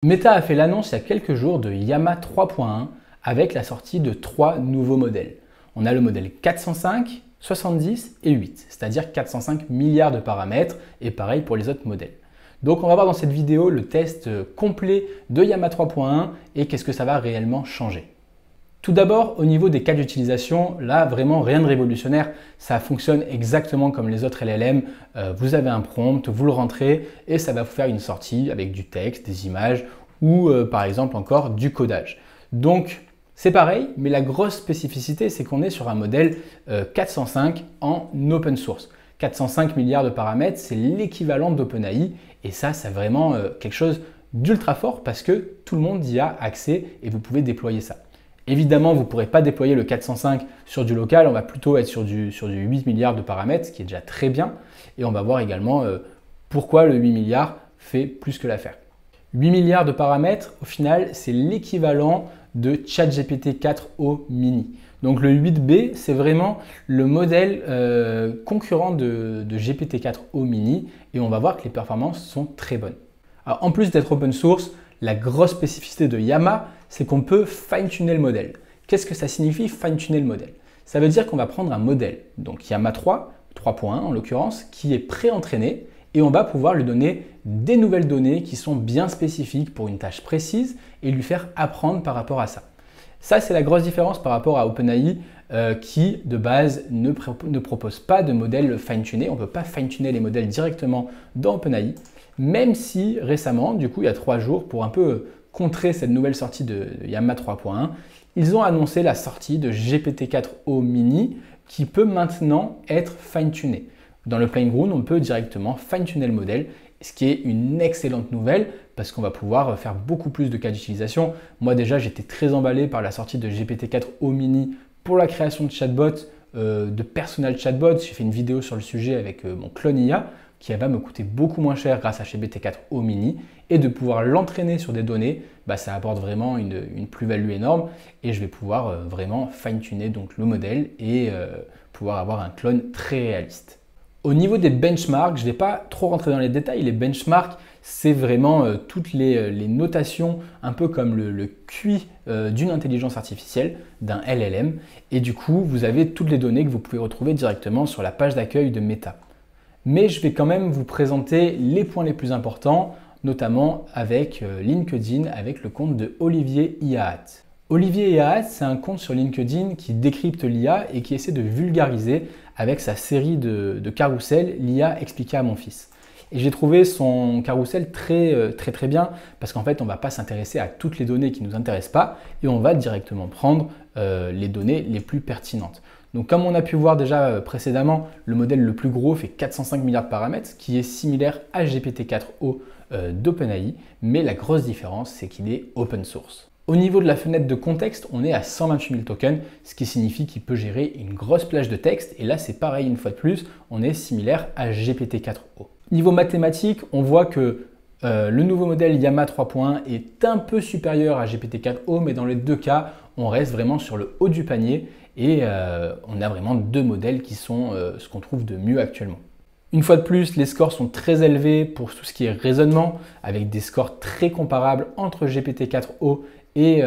Meta a fait l'annonce il y a quelques jours de Llama 3.1 avec la sortie de 3 nouveaux modèles. On a le modèle 405, 70 et 8, c'est-à-dire 405 milliards de paramètres et pareil pour les autres modèles. Donc on va voir dans cette vidéo le test complet de Llama 3.1 et qu'est-ce que ça va réellement changer. Tout d'abord, au niveau des cas d'utilisation, là vraiment rien de révolutionnaire, ça fonctionne exactement comme les autres LLM. Vous avez un prompt, vous le rentrez et ça va vous faire une sortie avec du texte, des images ou par exemple encore du codage. Donc c'est pareil, mais la grosse spécificité c'est qu'on est sur un modèle 405 en open source. 405 milliards de paramètres, c'est l'équivalent d'OpenAI et ça c'est vraiment quelque chose d'ultra fort parce que tout le monde y a accès et vous pouvez déployer ça. Évidemment, vous ne pourrez pas déployer le 405 sur du local, on va plutôt être sur du 8 milliards de paramètres, ce qui est déjà très bien. Et on va voir également pourquoi le 8 milliards fait plus que l'affaire. 8 milliards de paramètres, au final, c'est l'équivalent de ChatGPT 4o mini. Donc le 8B, c'est vraiment le modèle concurrent de GPT-4o mini et on va voir que les performances sont très bonnes. Alors, en plus d'être open source, la grosse spécificité de Llama, c'est qu'on peut fine-tuner le modèle. Qu'est-ce que ça signifie fine-tuner le modèle? Ça veut dire qu'on va prendre un modèle, donc Llama 3.1 en l'occurrence, qui est pré-entraîné et on va pouvoir lui donner des nouvelles données qui sont bien spécifiques pour une tâche précise et lui faire apprendre par rapport à ça. Ça, c'est la grosse différence par rapport à OpenAI qui, de base, ne propose pas de modèle fine-tuné. On ne peut pas fine-tuner les modèles directement dans OpenAI. Même si récemment, du coup il y a 3 jours, pour un peu contrer cette nouvelle sortie de Llama 3.1, ils ont annoncé la sortie de GPT-4o mini qui peut maintenant être fine-tuné. Dans le Playground, on peut directement fine-tuner le modèle, ce qui est une excellente nouvelle parce qu'on va pouvoir faire beaucoup plus de cas d'utilisation. Moi déjà, j'étais très emballé par la sortie de GPT-4o mini pour la création de chatbots, de personal chatbots. J'ai fait une vidéo sur le sujet avec mon clone IA qui va me coûter beaucoup moins cher grâce à GPT-4o mini et de pouvoir l'entraîner sur des données, ça apporte vraiment une plus-value énorme et je vais pouvoir vraiment fine-tuner donc le modèle et pouvoir avoir un clone très réaliste. Au niveau des benchmarks, je ne vais pas trop rentrer dans les détails, les benchmarks c'est vraiment toutes les notations un peu comme le QI d'une intelligence artificielle, d'un LLM et du coup vous avez toutes les données que vous pouvez retrouver directement sur la page d'accueil de Meta. Mais je vais quand même vous présenter les points les plus importants, notamment avec LinkedIn, avec le compte de Olivier Ihaat. Olivier Ihaat, c'est un compte sur LinkedIn qui décrypte l'IA et qui essaie de vulgariser avec sa série de carousels l'IA expliquée à mon fils. Et j'ai trouvé son carrousel très bien parce qu'en fait, on ne va pas s'intéresser à toutes les données qui ne nous intéressent pas et on va directement prendre les données les plus pertinentes. Donc comme on a pu voir déjà précédemment, le modèle le plus gros fait 405 milliards de paramètres, qui est similaire à GPT-4o d'OpenAI, mais la grosse différence, c'est qu'il est open source. Au niveau de la fenêtre de contexte, on est à 128 000 tokens, ce qui signifie qu'il peut gérer une grosse plage de texte, et là c'est pareil une fois de plus, on est similaire à GPT-4o. Niveau mathématiques, on voit que le nouveau modèle Llama 3.1 est un peu supérieur à GPT-4o, mais dans les deux cas, on reste vraiment sur le haut du panier et on a vraiment deux modèles qui sont ce qu'on trouve de mieux actuellement. Une fois de plus, les scores sont très élevés pour tout ce qui est raisonnement, avec des scores très comparables entre GPT-4o et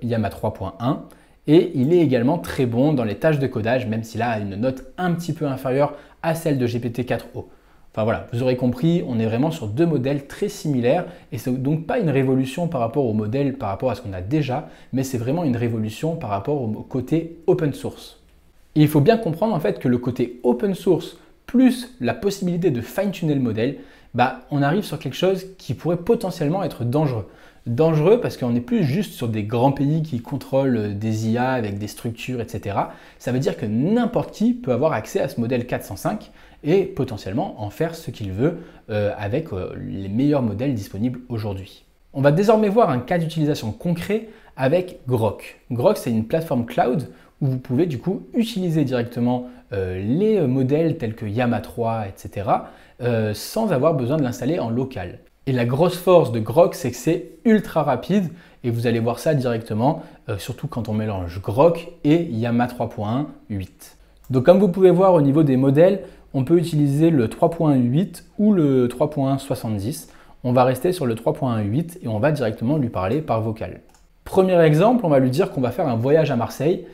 Llama 3.1. Et il est également très bon dans les tâches de codage, même s'il a une note un petit peu inférieure à celle de GPT-4o. Enfin voilà, vous aurez compris, on est vraiment sur deux modèles très similaires et c'est donc pas une révolution par rapport au modèle, par rapport à ce qu'on a déjà, mais c'est vraiment une révolution par rapport au côté open source. Et il faut bien comprendre en fait que le côté open source plus la possibilité de fine-tuner le modèle, on arrive sur quelque chose qui pourrait potentiellement être dangereux. Dangereux parce qu'on n'est plus juste sur des grands pays qui contrôlent des IA avec des structures, etc. Ça veut dire que n'importe qui peut avoir accès à ce modèle 405 et potentiellement en faire ce qu'il veut avec les meilleurs modèles disponibles aujourd'hui. On va désormais voir un cas d'utilisation concret avec Grok. Grok, c'est une plateforme cloud où vous pouvez du coup utiliser directement les modèles tels que Llama 3, etc. Sans avoir besoin de l'installer en local. Et la grosse force de Grok, c'est que c'est ultra rapide et vous allez voir ça directement, surtout quand on mélange Grok et Llama 3.1.8. Donc comme vous pouvez voir au niveau des modèles, on peut utiliser le 3.8 ou le 3.70. on va rester sur le 3.1.8 et on va directement lui parler par vocal. Premier exemple, on va lui dire qu'on va faire un voyage à Marseille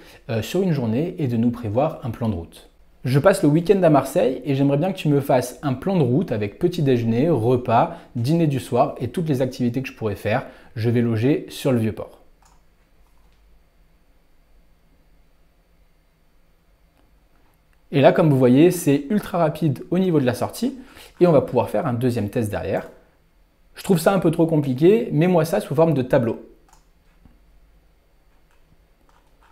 sur une journée et de nous prévoir un plan de route. Je passe le week-end à Marseille et j'aimerais bien que tu me fasses un plan de route avec petit déjeuner, repas, dîner du soir et toutes les activités que je pourrais faire. Je vais loger sur le Vieux-Port. Et là, comme vous voyez, c'est ultra rapide au niveau de la sortie et on va pouvoir faire un deuxième test derrière. Je trouve ça un peu trop compliqué, mets-moi ça sous forme de tableau.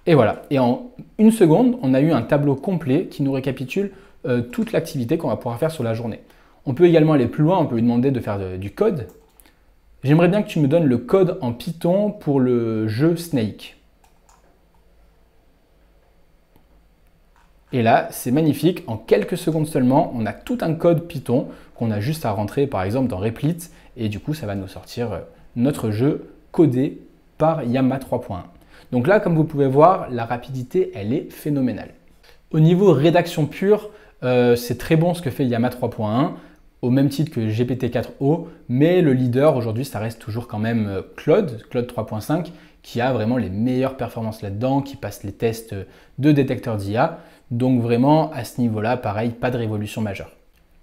Et voilà, et en une seconde, on a eu un tableau complet qui nous récapitule toute l'activité qu'on va pouvoir faire sur la journée. On peut également aller plus loin, on peut lui demander de faire du code. J'aimerais bien que tu me donnes le code en Python pour le jeu Snake. Et là, c'est magnifique, en quelques secondes seulement, on a tout un code Python qu'on a juste à rentrer par exemple dans Replit et du coup, ça va nous sortir notre jeu codé par Yama 3.1. Donc là, comme vous pouvez voir, la rapidité, elle est phénoménale. Au niveau rédaction pure, c'est très bon ce que fait Yama 3.1, au même titre que GPT-4o, mais le leader aujourd'hui, ça reste toujours quand même Claude 3.5, qui a vraiment les meilleures performances là-dedans, qui passe les tests de détecteur d'IA. Donc vraiment, à ce niveau-là, pareil, pas de révolution majeure.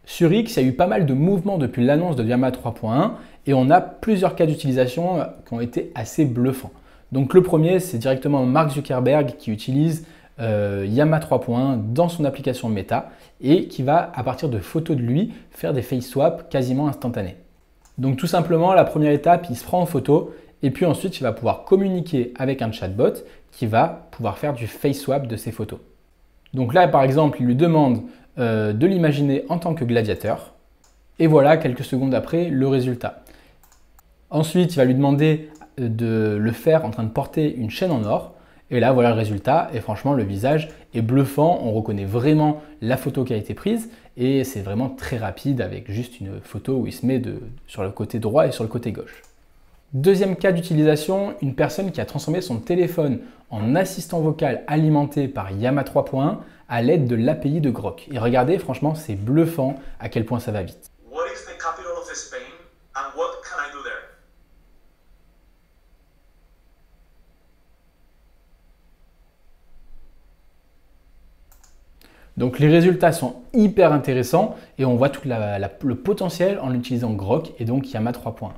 Sur X, il y a eu pas mal de mouvements depuis l'annonce de Yama 3.1 et on a plusieurs cas d'utilisation qui ont été assez bluffants. Donc le premier, c'est directement Mark Zuckerberg qui utilise Yama 3.1 dans son application Meta et qui va, à partir de photos de lui, faire des face swaps quasiment instantanés. Donc tout simplement, la première étape, il se prend en photo et puis ensuite, il va pouvoir communiquer avec un chatbot qui va pouvoir faire du face swap de ses photos. Donc là, par exemple, il lui demande de l'imaginer en tant que gladiateur et voilà, quelques secondes après, le résultat. Ensuite, il va lui demander de le faire en train de porter une chaîne en or. Et là, voilà le résultat. Et franchement, le visage est bluffant. On reconnaît vraiment la photo qui a été prise. Et c'est vraiment très rapide avec juste une photo où il se met sur le côté droit et sur le côté gauche. Deuxième cas d'utilisation, une personne qui a transformé son téléphone en assistant vocal alimenté par Yama 3.1 à l'aide de l'API de Grok. Et regardez, franchement, c'est bluffant à quel point ça va vite. What is the capital of Spain and what can I do there? Donc les résultats sont hyper intéressants et on voit tout le potentiel en utilisant Grok et donc Yama 3.1.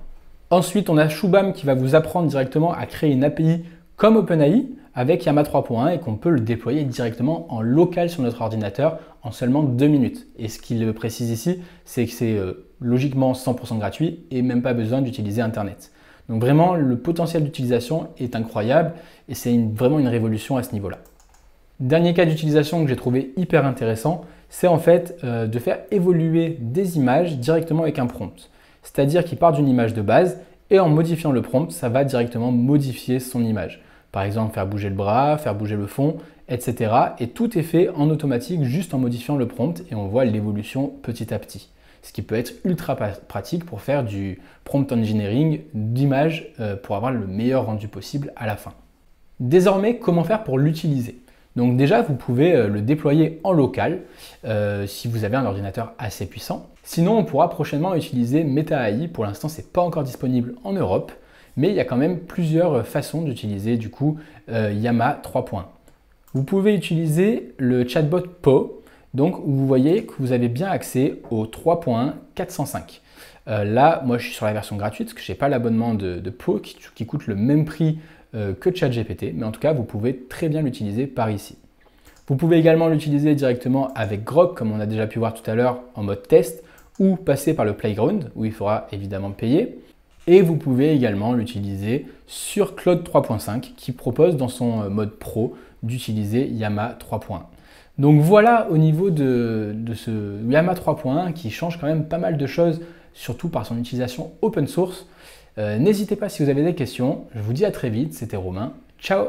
Ensuite, on a Shubham qui va vous apprendre directement à créer une API comme OpenAI avec Yama 3.1 et qu'on peut le déployer directement en local sur notre ordinateur en seulement 2 minutes. Et ce qu'il précise ici, c'est que c'est logiquement 100% gratuit et même pas besoin d'utiliser Internet. Donc vraiment, le potentiel d'utilisation est incroyable et c'est vraiment une révolution à ce niveau-là. Dernier cas d'utilisation que j'ai trouvé hyper intéressant, c'est en fait de faire évoluer des images directement avec un prompt. C'est-à-dire qu'il part d'une image de base et en modifiant le prompt, ça va directement modifier son image. Par exemple, faire bouger le bras, faire bouger le fond, etc. Et tout est fait en automatique juste en modifiant le prompt et on voit l'évolution petit à petit. Ce qui peut être ultra pratique pour faire du prompt engineering d'images pour avoir le meilleur rendu possible à la fin. Désormais, comment faire pour l'utiliser ? Donc déjà, vous pouvez le déployer en local si vous avez un ordinateur assez puissant. Sinon, on pourra prochainement utiliser Meta AI. Pour l'instant, ce n'est pas encore disponible en Europe, mais il y a quand même plusieurs façons d'utiliser du coup Yama 3.1. Vous pouvez utiliser le chatbot Po, donc où vous voyez que vous avez bien accès au 3.1.405. Là, moi, je suis sur la version gratuite parce que je n'ai pas l'abonnement de Po qui coûte le même prix que ChatGPT, mais en tout cas, vous pouvez très bien l'utiliser par ici. Vous pouvez également l'utiliser directement avec Grok, comme on a déjà pu voir tout à l'heure en mode test, ou passer par le Playground, où il faudra évidemment payer. Et vous pouvez également l'utiliser sur Claude 3.5, qui propose dans son mode pro d'utiliser Yama 3.1. Donc voilà au niveau de ce Yama 3.1 qui change quand même pas mal de choses, surtout par son utilisation open source. N'hésitez pas si vous avez des questions. Je vous dis à très vite, c'était Romain. Ciao!